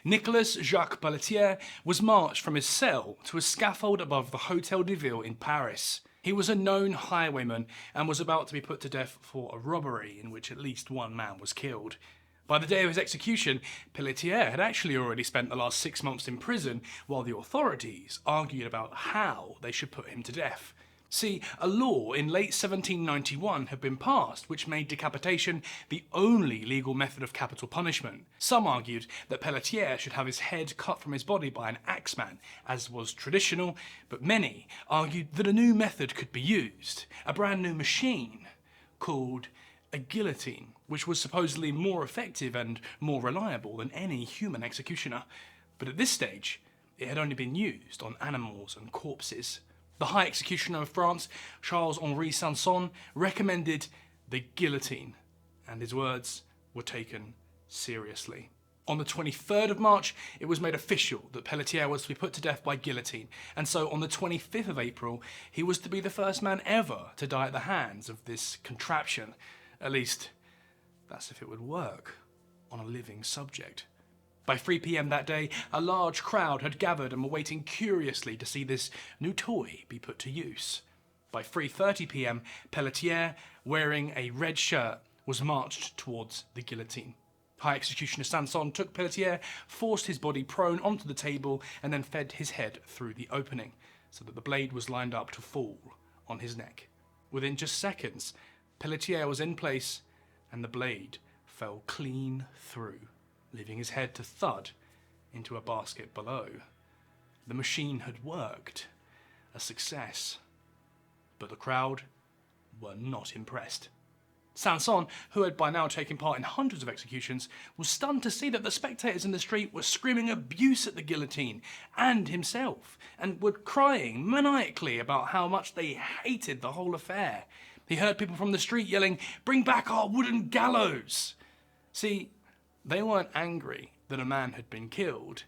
Nicolas Jacques Pelletier was marched from his cell to a scaffold above the Hotel de Ville in Paris. He was a known highwayman and was about to be put to death for a robbery in which at least one man was killed. By the day of his execution, Pelletier had actually already spent the last 6 months in prison while the authorities argued about how they should put him to death. See, a law in late 1791 had been passed which made decapitation the only legal method of capital punishment. Some argued that Pelletier should have his head cut from his body by an axeman, as was traditional, but many argued that a new method could be used, a brand new machine called a guillotine, which was supposedly more effective and more reliable than any human executioner. But at this stage, it had only been used on animals and corpses. The High Executioner of France, Charles-Henri Sanson, recommended the guillotine, and his words were taken seriously. On the 23rd of March, it was made official that Pelletier was to be put to death by guillotine, and so on the 25th of April, he was to be the first man ever to die at the hands of this contraption. At least, that's if it would work on a living subject. By 3 p.m. that day, a large crowd had gathered and were waiting curiously to see this new toy be put to use. By 3:30 p.m, Pelletier, wearing a red shirt, was marched towards the guillotine. High Executioner Sanson took Pelletier, forced his body prone onto the table, and then fed his head through the opening, so that the blade was lined up to fall on his neck. Within just seconds, Pelletier was in place, and the blade fell clean through, leaving his head to thud into a basket below. The machine had worked. A success. But the crowd were not impressed. Sanson, who had by now taken part in hundreds of executions, was stunned to see that the spectators in the street were screaming abuse at the guillotine and himself, and were crying maniacally about how much they hated the whole affair. He heard people from the street yelling, "Bring back our wooden gallows!" See, they weren't angry that a man had been killed.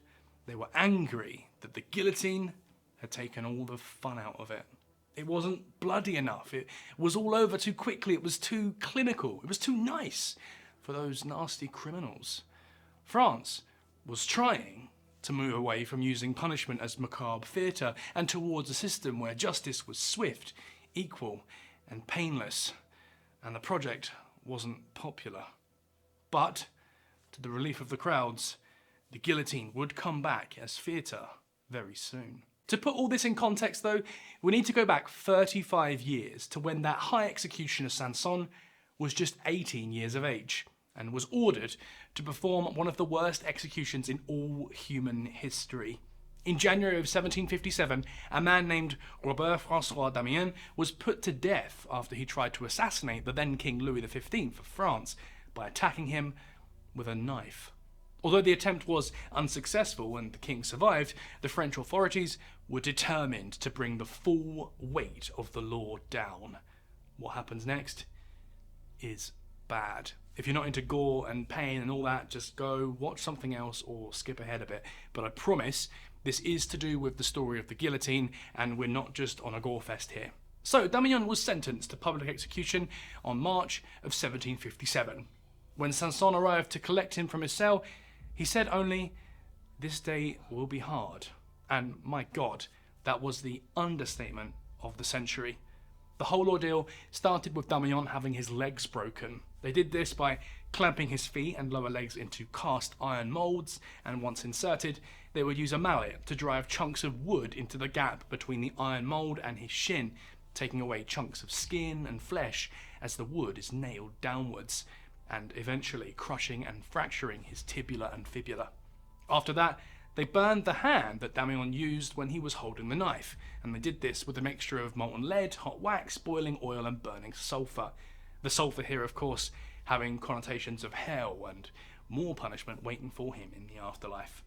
They were angry that the guillotine had taken all the fun out of it. It wasn't bloody enough. It was all over too quickly. It was too clinical. It was too nice for those nasty criminals. France was trying to move away from using punishment as macabre theatre and towards a system where justice was swift, equal, and painless. And the project wasn't popular. But to the relief of the crowds, the guillotine would come back as theatre very soon. To put all this in context though, we need to go back 35 years to when that High Executioner Sanson was just 18 years of age and was ordered to perform one of the worst executions in all human history. In January of 1757, a man named Robert François Damiens was put to death after he tried to assassinate the then King Louis XV of France by attacking him with a knife. Although the attempt was unsuccessful and the king survived, the French authorities were determined to bring the full weight of the law down. What happens next is bad. If you're not into gore and pain and all that, just go watch something else or skip ahead a bit. But I promise this is to do with the story of the guillotine, and we're not just on a gore fest here. So Damiens was sentenced to public execution on March of 1757. When Sanson arrived to collect him from his cell, he said only, "This day will be hard." And my God, that was the understatement of the century. The whole ordeal started with Damiens having his legs broken. They did this by clamping his feet and lower legs into cast iron moulds, and once inserted, they would use a mallet to drive chunks of wood into the gap between the iron mould and his shin, taking away chunks of skin and flesh as the wood is nailed downwards, and eventually crushing and fracturing his tibula and fibula. After that, they burned the hand that Damiens used when he was holding the knife, and they did this with a mixture of molten lead, hot wax, boiling oil and burning sulphur. The sulphur here, of course, having connotations of hell and more punishment waiting for him in the afterlife.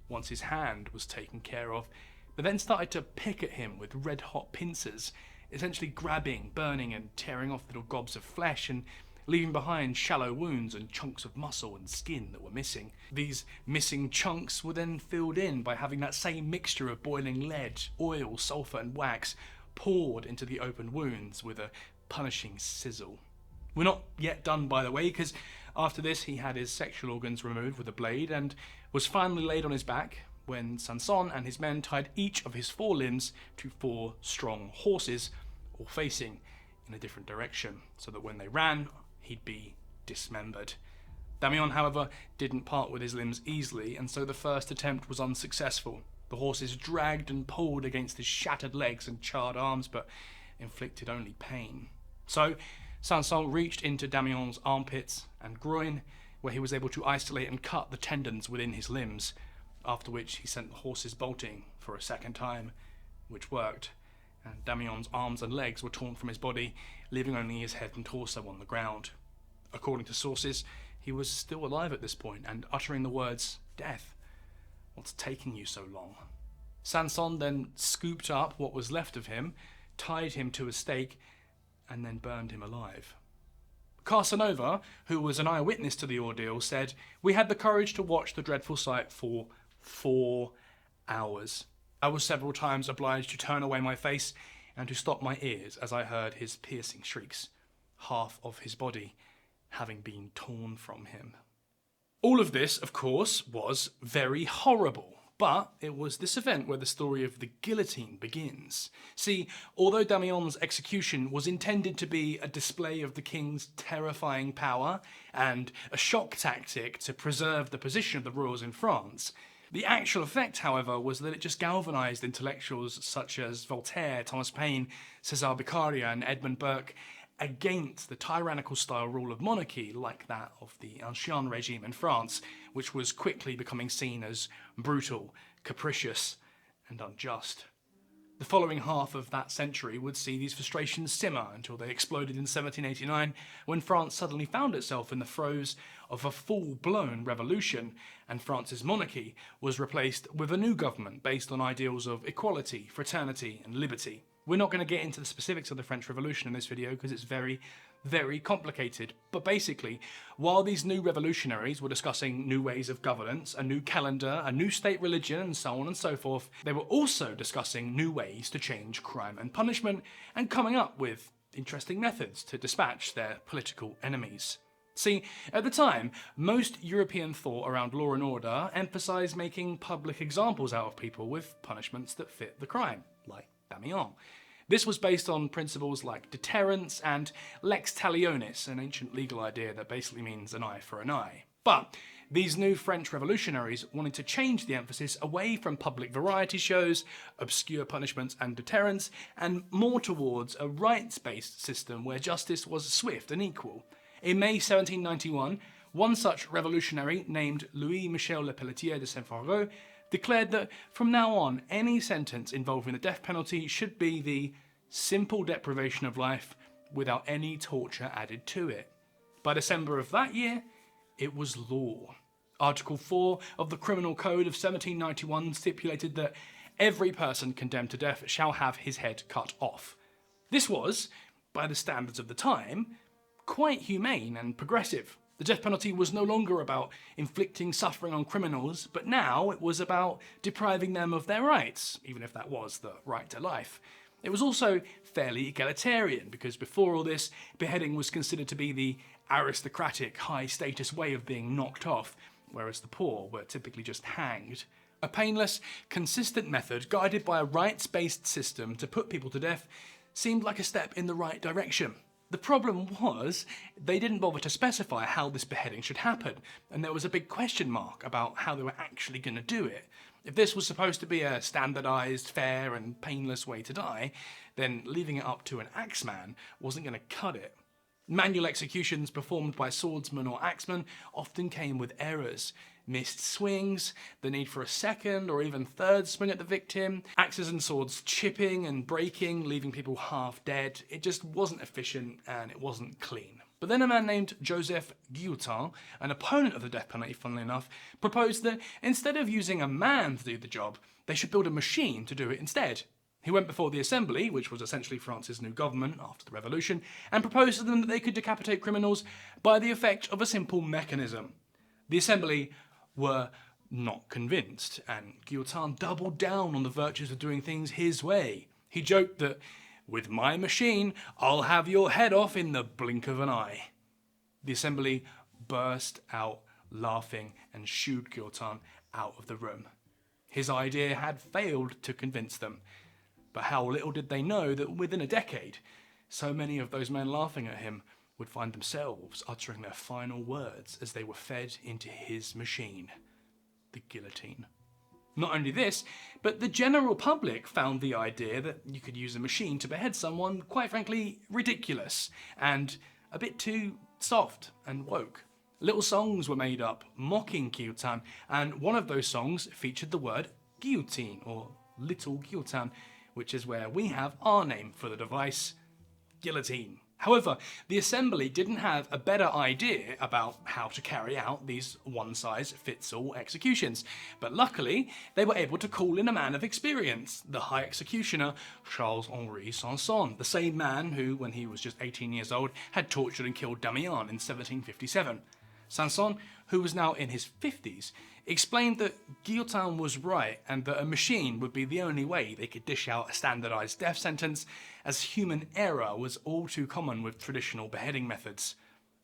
Once his hand was taken care of, they then started to pick at him with red-hot pincers, essentially grabbing, burning and tearing off little gobs of flesh and leaving behind shallow wounds and chunks of muscle and skin that were missing. These missing chunks were then filled in by having that same mixture of boiling lead, oil, sulphur and wax poured into the open wounds with a punishing sizzle. We're not yet done, by the way, because after this he had his sexual organs removed with a blade, and was finally laid on his back when Sanson and his men tied each of his 4 limbs to 4 strong horses, all facing in a different direction, so that when they ran, he'd be dismembered. Damiens, however, didn't part with his limbs easily, and so the first attempt was unsuccessful. The horses dragged and pulled against his shattered legs and charred arms, but inflicted only pain. So Sanson reached into Damiens' armpits and groin, where he was able to isolate and cut the tendons within his limbs, after which he sent the horses bolting for a second time, which worked, and Damiens' arms and legs were torn from his body, leaving only his head and torso on the ground. According to sources, he was still alive at this point and uttering the words, "Death, what's taking you so long?" Sanson then scooped up what was left of him, tied him to a stake, and then burned him alive. Casanova, who was an eyewitness to the ordeal, said, "We had the courage to watch the dreadful sight for 4 hours. I was several times obliged to turn away my face and to stop my ears as I heard his piercing shrieks, half of his body having been torn from him." All of this, of course, was very horrible. But it was this event where the story of the guillotine begins. See, although Damiens' execution was intended to be a display of the king's terrifying power and a shock tactic to preserve the position of the royals in France, the actual effect, however, was that it just galvanised intellectuals such as Voltaire, Thomas Paine, César Beccaria and Edmund Burke against the tyrannical style rule of monarchy like that of the Ancien regime in France, which was quickly becoming seen as brutal, capricious, and unjust. The following half of that century would see these frustrations simmer until they exploded in 1789, when France suddenly found itself in the throes of a full-blown revolution, and France's monarchy was replaced with a new government based on ideals of equality, fraternity, and liberty. We're not going to get into the specifics of the French Revolution in this video because it's very, very complicated. But basically, while these new revolutionaries were discussing new ways of governance, a new calendar, a new state religion, and so on and so forth, they were also discussing new ways to change crime and punishment and coming up with interesting methods to dispatch their political enemies. See, at the time, most European thought around law and order emphasised making public examples out of people with punishments that fit the crime, like Damiens. This was based on principles like deterrence and lex talionis, an ancient legal idea that basically means an eye for an eye. But these new French revolutionaries wanted to change the emphasis away from public variety shows, obscure punishments and deterrence, and more towards a rights-based system where justice was swift and equal. In May 1791, one such revolutionary named Louis-Michel Lepelletier de Saint-Fargeau declared that from now on, any sentence involving the death penalty should be the simple deprivation of life without any torture added to it. By December of that year, it was law. Article 4 of the Criminal Code of 1791 stipulated that every person condemned to death shall have his head cut off. This was, by the standards of the time, quite humane and progressive. The death penalty was no longer about inflicting suffering on criminals, but now it was about depriving them of their rights, even if that was the right to life. It was also fairly egalitarian, because before all this, beheading was considered to be the aristocratic, high-status way of being knocked off, whereas the poor were typically just hanged. A painless, consistent method guided by a rights-based system to put people to death seemed like a step in the right direction. The problem was, they didn't bother to specify how this beheading should happen, and there was a big question mark about how they were actually going to do it. If this was supposed to be a standardised, fair and painless way to die, then leaving it up to an axeman wasn't going to cut it. Manual executions performed by swordsmen or axemen often came with errors. Missed swings, the need for a second or even third swing at the victim, axes and swords chipping and breaking, leaving people half dead. It just wasn't efficient and it wasn't clean. But then a man named Joseph Guillotine, an opponent of the death penalty funnily enough, proposed that instead of using a man to do the job, they should build a machine to do it instead. He went before the Assembly, which was essentially France's new government after the revolution, and proposed to them that they could decapitate criminals by the effect of a simple mechanism. The Assembly were not convinced, and Guillotine doubled down on the virtues of doing things his way. He joked that, "With my machine, I'll have your head off in the blink of an eye." The Assembly burst out laughing and shooed Guillotine out of the room. His idea had failed to convince them, but how little did they know that within a decade, so many of those men laughing at him would find themselves uttering their final words as they were fed into his machine, the guillotine. Not only this, but the general public found the idea that you could use a machine to behead someone, quite frankly, ridiculous and a bit too soft and woke. Little songs were made up mocking Guillotine, and one of those songs featured the word guillotine, or little guillotine, which is where we have our name for the device, guillotine. However, the assembly didn't have a better idea about how to carry out these one-size-fits-all executions, but luckily they were able to call in a man of experience, the High Executioner Charles-Henri Sanson, the same man who, when he was just 18 years old, had tortured and killed Damiens in 1757. Sanson, who was now in his 50s, explained that Guillotine was right and that a machine would be the only way they could dish out a standardised death sentence, as human error was all too common with traditional beheading methods.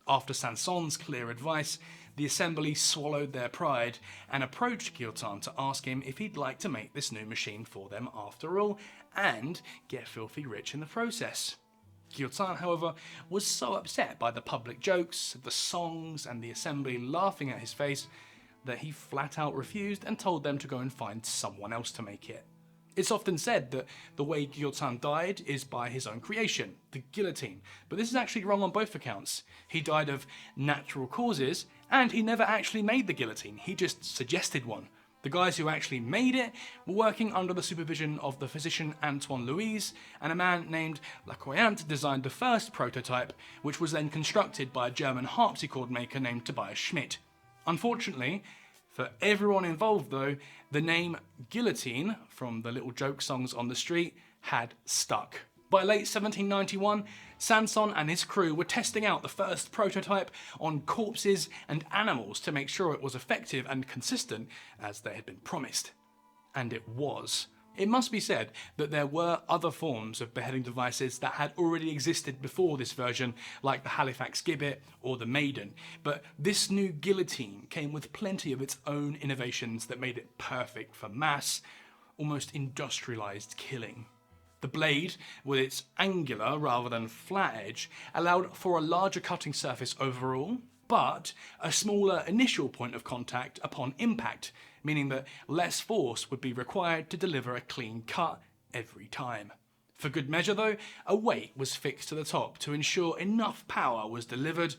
After Sanson's clear advice, the assembly swallowed their pride and approached Guillotine to ask him if he'd like to make this new machine for them after all, and get filthy rich in the process. Guillotine, however, was so upset by the public jokes, the songs, and the assembly laughing at his face that he flat out refused and told them to go and find someone else to make it. It's often said that the way Guillotine died is by his own creation, the guillotine, but this is actually wrong on both accounts. He died of natural causes, and he never actually made the guillotine, he just suggested one. The guys who actually made it were working under the supervision of the physician Antoine Louis, and a man named Lacroyant designed the first prototype, which was then constructed by a German harpsichord maker named Tobias Schmidt. Unfortunately, for everyone involved though, the name Guillotine, from the little joke songs on the street, had stuck. By late 1791, Sanson and his crew were testing out the first prototype on corpses and animals to make sure it was effective and consistent as they had been promised. And it was. It must be said that there were other forms of beheading devices that had already existed before this version, like the Halifax gibbet or the Maiden, but this new guillotine came with plenty of its own innovations that made it perfect for mass, almost industrialised killing. The blade, with its angular rather than flat edge, allowed for a larger cutting surface overall, but a smaller initial point of contact upon impact, meaning that less force would be required to deliver a clean cut every time. For good measure though, a weight was fixed to the top to ensure enough power was delivered,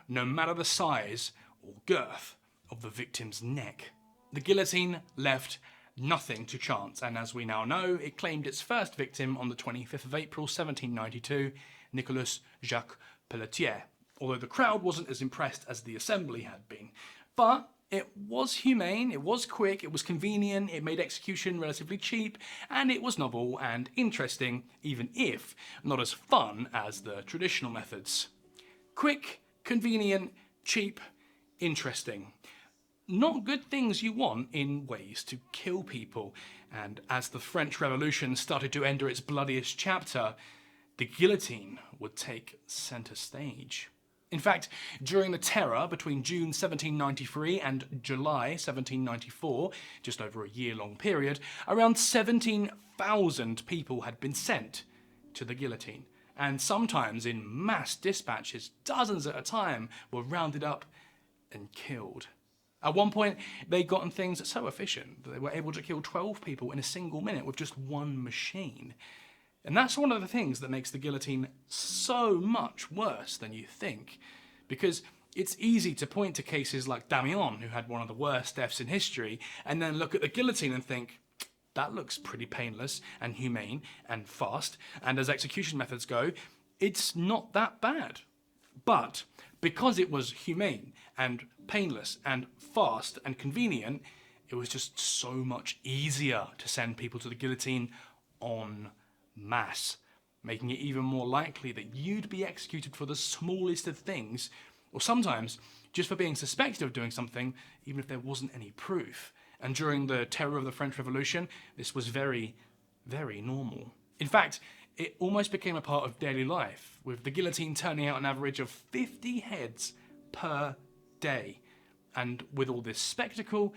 no matter the size or girth of the victim's neck. The guillotine left nothing to chance, and as we now know, it claimed its first victim on the 25th of April 1792, Nicolas Jacques Pelletier, although the crowd wasn't as impressed as the assembly had been. But it was humane, it was quick, it was convenient, it made execution relatively cheap, and it was novel and interesting, even if not as fun as the traditional methods. Quick, convenient, cheap, interesting. Not good things you want in ways to kill people, and as the French Revolution started to enter its bloodiest chapter, the guillotine would take centre stage. In fact, during the Terror between June 1793 and July 1794, just over a year-long period, around 17,000 people had been sent to the guillotine, and sometimes in mass dispatches, dozens at a time were rounded up and killed. At one point, they'd gotten things so efficient that they were able to kill 12 people in a single minute with just one machine. And that's one of the things that makes the guillotine so much worse than you think, because it's easy to point to cases like Damiens, who had one of the worst deaths in history, and then look at the guillotine and think, that looks pretty painless and humane and fast, and as execution methods go, it's not that bad. But because it was humane and painless and fast and convenient, it was just so much easier to send people to the guillotine en masse, making it even more likely that you'd be executed for the smallest of things, or sometimes just for being suspected of doing something, even if there wasn't any proof. And during the terror of the French Revolution, this was very, very normal. In fact, it almost became a part of daily life, with the guillotine turning out an average of 50 heads per day. And with all this spectacle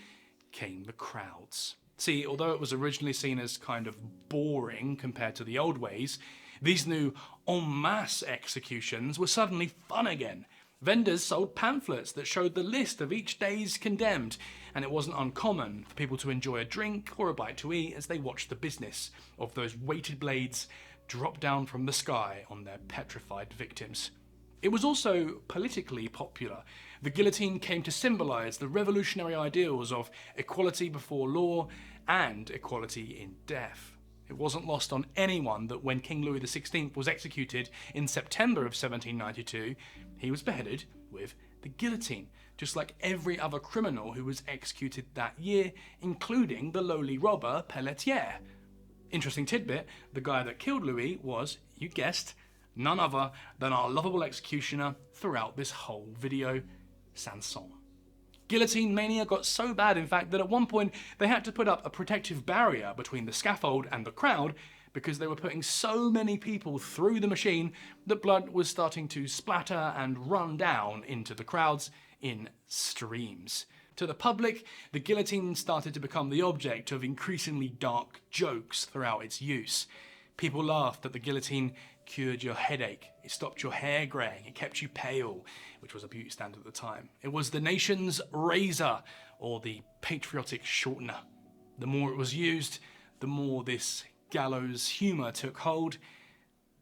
came the crowds. See, although it was originally seen as kind of boring compared to the old ways, these new en masse executions were suddenly fun again. Vendors sold pamphlets that showed the list of each day's condemned, and it wasn't uncommon for people to enjoy a drink or a bite to eat as they watched the business of those weighted blades drop down from the sky on their petrified victims. It was also politically popular. The guillotine came to symbolise the revolutionary ideals of equality before law and equality in death. It wasn't lost on anyone that when King Louis XVI was executed in September of 1792, he was beheaded with the guillotine, just like every other criminal who was executed that year, including the lowly robber Pelletier. Interesting tidbit, the guy that killed Louis was, you guessed, none other than our lovable executioner throughout this whole video, Sanson. Guillotine mania got so bad, in fact, that at one point they had to put up a protective barrier between the scaffold and the crowd because they were putting so many people through the machine that blood was starting to splatter and run down into the crowds in streams. To the public, the guillotine started to become the object of increasingly dark jokes throughout its use. People laughed that the guillotine cured your headache, it stopped your hair greying, it kept you pale, which was a beauty standard at the time. It was the nation's razor, or the patriotic shortener. The more it was used, the more this gallows humour took hold,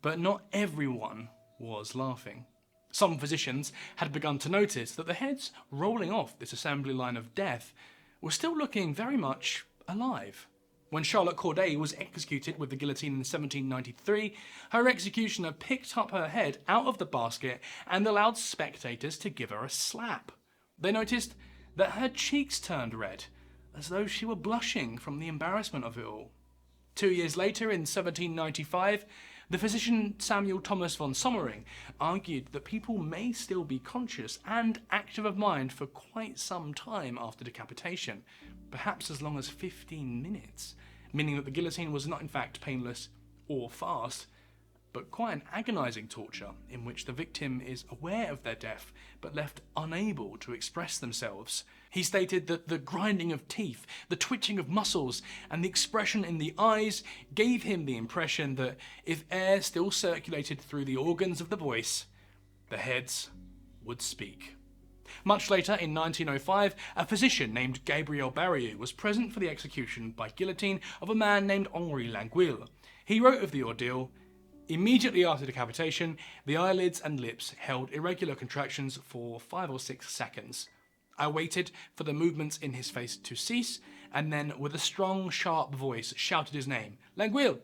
but not everyone was laughing. Some physicians had begun to notice that the heads rolling off this assembly line of death were still looking very much alive. When Charlotte Corday was executed with the guillotine in 1793, her executioner picked up her head out of the basket and allowed spectators to give her a slap. They noticed that her cheeks turned red, as though she were blushing from the embarrassment of it all. 2 years later, in 1795, the physician Samuel Thomas von Sommering argued that people may still be conscious and active of mind for quite some time after decapitation, perhaps as long as 15 minutes, meaning that the guillotine was not in fact painless or fast, but quite an agonising torture in which the victim is aware of their death but left unable to express themselves. He stated that the grinding of teeth, the twitching of muscles, and the expression in the eyes gave him the impression that if air still circulated through the organs of the voice, the heads would speak. Much later, in 1905, a physician named Gabriel Barrieux was present for the execution by guillotine of a man named Henri Languille. He wrote of the ordeal, "Immediately after decapitation, the eyelids and lips held irregular contractions for 5 or 6 seconds. I waited for the movements in his face to cease, and then with a strong, sharp voice shouted his name, 'Languille!'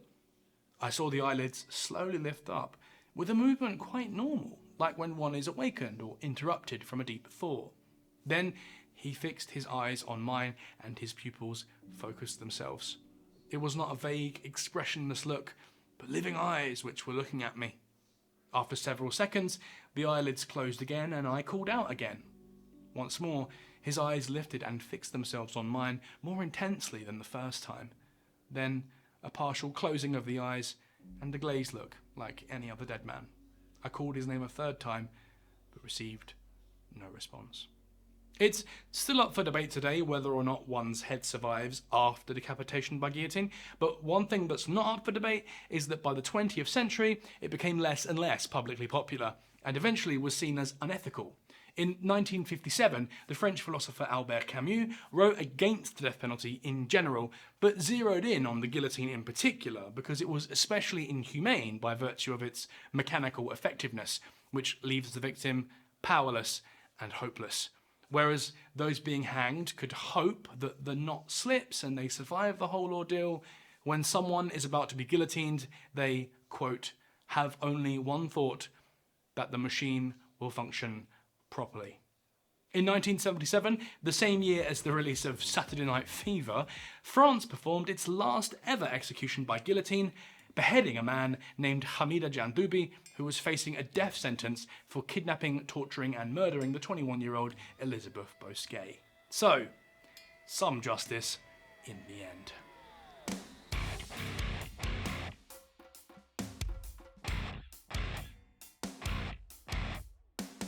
I saw the eyelids slowly lift up, with a movement quite normal, like when one is awakened or interrupted from a deep thought. Then he fixed his eyes on mine, and his pupils focused themselves. It was not a vague, expressionless look, but living eyes which were looking at me. After several seconds, the eyelids closed again, and I called out again. Once more, his eyes lifted and fixed themselves on mine more intensely than the first time. Then a partial closing of the eyes, and a glazed look, like any other dead man. I called his name a third time, but received no response." It's still up for debate today whether or not one's head survives after decapitation by guillotine, but one thing that's not up for debate is that by the 20th century, it became less and less publicly popular, and eventually was seen as unethical. In 1957, the French philosopher Albert Camus wrote against the death penalty in general, but zeroed in on the guillotine in particular because it was especially inhumane by virtue of its mechanical effectiveness, which leaves the victim powerless and hopeless. Whereas those being hanged could hope that the knot slips and they survive the whole ordeal, when someone is about to be guillotined, they, quote, have only one thought, that the machine will function properly. In 1977, the same year as the release of Saturday Night Fever, France performed its last ever execution by guillotine, beheading a man named Hamida Jandoubi, who was facing a death sentence for kidnapping, torturing and murdering the 21-year-old Elizabeth Bosquet. So, some justice in the end.